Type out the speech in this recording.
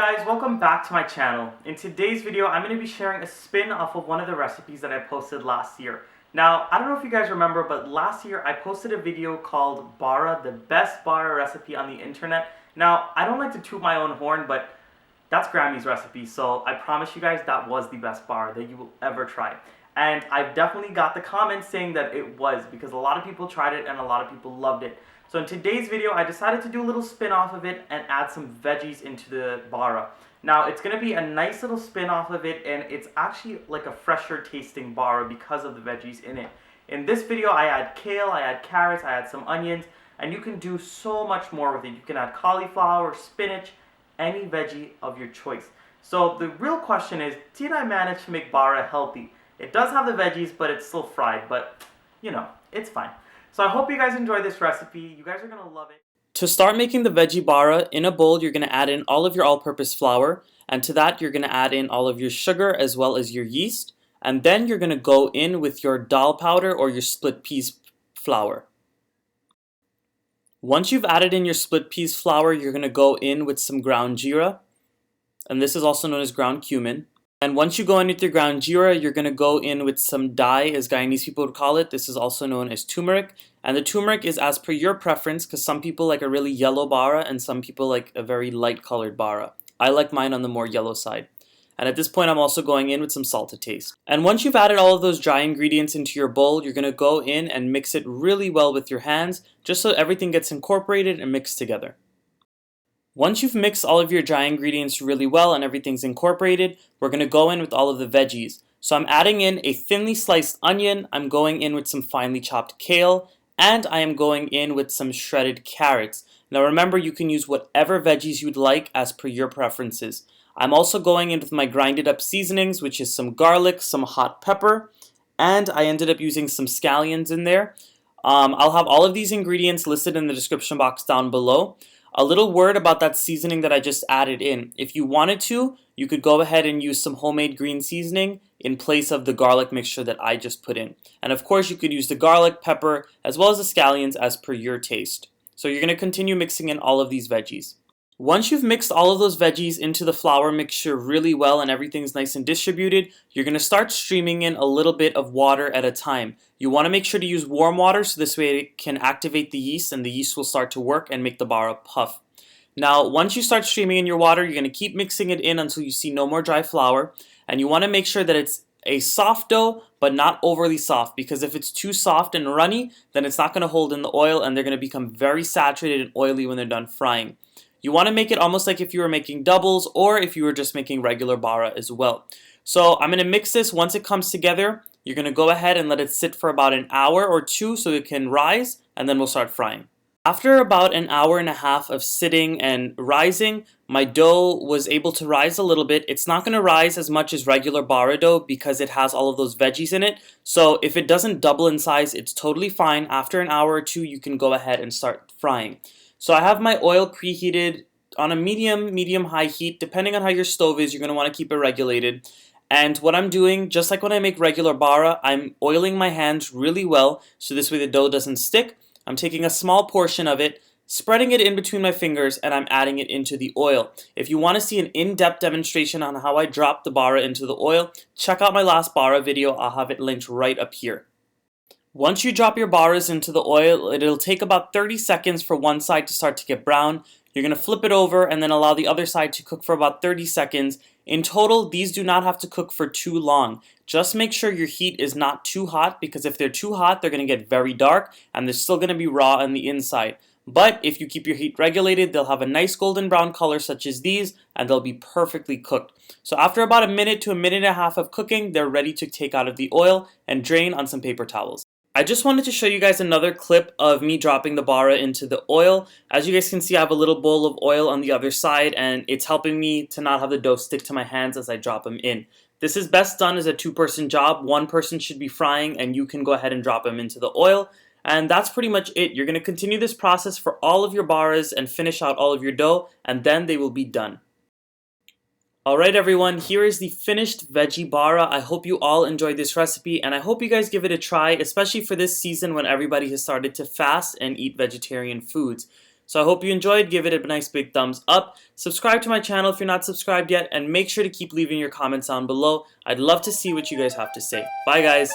guys, welcome back to my channel. In today's video, I'm going to be sharing a spin off of one of the recipes that I posted last year. Now, I don't know if you guys remember, but last year I posted a video called Bara, the best Bara recipe on the internet. Now, I don't like to toot my own horn, but that's Grammy's recipe, so I promise you guys that was the best Bara that you will ever try. And I've definitely got the comments saying that it was, because a lot of people tried it and a lot of people loved it. So in today's video, I decided to do a little spin off of it and add some veggies into the Bara. Now, it's going to be a nice little spin off of it, and it's actually like a fresher tasting Bara because of the veggies in it. In this video, I add kale, I add carrots, I add some onions, and you can do so much more with it. You can add cauliflower, spinach, any veggie of your choice. So the real question is, did I manage to make Bara healthy? It does have the veggies, but it's still fried, but you know, it's fine. So I hope you guys enjoy this recipe. You guys are going to love it. To start making the Veggie Bara, in a bowl you're going to add in all of your all-purpose flour, and to that you're going to add in all of your sugar as well as your yeast, and then you're going to go in with your dal powder or your split peas flour. Once you've added in your split peas flour, you're going to go in with some ground geera, and this is also known as ground cumin. And once you go in with your ground geera, you're going to go in with some dye, as Guyanese people would call it. This is also known as tumeric. And the tumeric is as per your preference, because some people like a really yellow Bara and some people like a very light colored Bara. I like mine on the more yellow side. And at this point, I'm also going in with some salt to taste. And once you've added all of those dry ingredients into your bowl, you're going to go in and mix it really well with your hands, just so everything gets incorporated and mixed together. Once you've mixed all of your dry ingredients really well and everything's incorporated, we're going to go in with all of the veggies. So I'm adding in a thinly sliced onion, I'm going in with some finely chopped kale, and I am going in with some shredded carrots. Now remember, you can use whatever veggies you'd like as per your preferences. I'm also going in with my grinded up seasonings, which is some garlic, some hot pepper, and I ended up using some scallions in there. I'll have all of these ingredients listed in the description box down below. A little word about that seasoning that I just added in. If you wanted to, you could go ahead and use some homemade green seasoning in place of the garlic mixture that I just put in. And of course, you could use the garlic, pepper, as well as the scallions as per your taste. So you're going to continue mixing in all of these veggies. Once you've mixed all of those veggies into the flour mixture really well and everything's nice and distributed, you're going to start streaming in a little bit of water at a time. You want to make sure to use warm water so this way it can activate the yeast and the yeast will start to work and make the Bara puff. Now, once you start streaming in your water, you're going to keep mixing it in until you see no more dry flour. And you want to make sure that it's a soft dough, but not overly soft, because if it's too soft and runny, then it's not going to hold in the oil and they're going to become very saturated and oily when they're done frying. You want to make it almost like if you were making doubles or if you were just making regular Bara as well. So I'm going to mix this. Once it comes together, you're going to go ahead and let it sit for about an hour or two so it can rise, and then we'll start frying. After about an hour and a half of sitting and rising, my dough was able to rise a little bit. It's not going to rise as much as regular Bara dough because it has all of those veggies in it. So if it doesn't double in size, it's totally fine. After an hour or two, you can go ahead and start frying. So I have my oil preheated on a medium-high heat. Depending on how your stove is, you're going to want to keep it regulated. And what I'm doing, just like when I make regular Bara, I'm oiling my hands really well so this way the dough doesn't stick. I'm taking a small portion of it, spreading it in between my fingers, and I'm adding it into the oil. If you want to see an in-depth demonstration on how I drop the Bara into the oil, check out my last Bara video. I'll have it linked right up here. Once you drop your Baras into the oil, it'll take about 30 seconds for one side to start to get brown. You're going to flip it over and then allow the other side to cook for about 30 seconds. In total, these do not have to cook for too long. Just make sure your heat is not too hot, because if they're too hot, they're going to get very dark and they're still going to be raw on the inside. But if you keep your heat regulated, they'll have a nice golden brown color such as these, and they'll be perfectly cooked. So after about a minute to a minute and a half of cooking, they're ready to take out of the oil and drain on some paper towels. I just wanted to show you guys another clip of me dropping the Bara into the oil. As you guys can see, I have a little bowl of oil on the other side, and it's helping me to not have the dough stick to my hands as I drop them in. This is best done as a two-person job. One person should be frying, and you can go ahead and drop them into the oil. And that's pretty much it. You're going to continue this process for all of your Baras and finish out all of your dough, and then they will be done. Alright everyone, here is the finished Veggie Bara. I hope you all enjoyed this recipe, and I hope you guys give it a try, especially for this season when everybody has started to fast and eat vegetarian foods. So I hope you enjoyed. Give it a nice big thumbs up. Subscribe to my channel if you're not subscribed yet, and make sure to keep leaving your comments down below. I'd love to see what you guys have to say. Bye guys!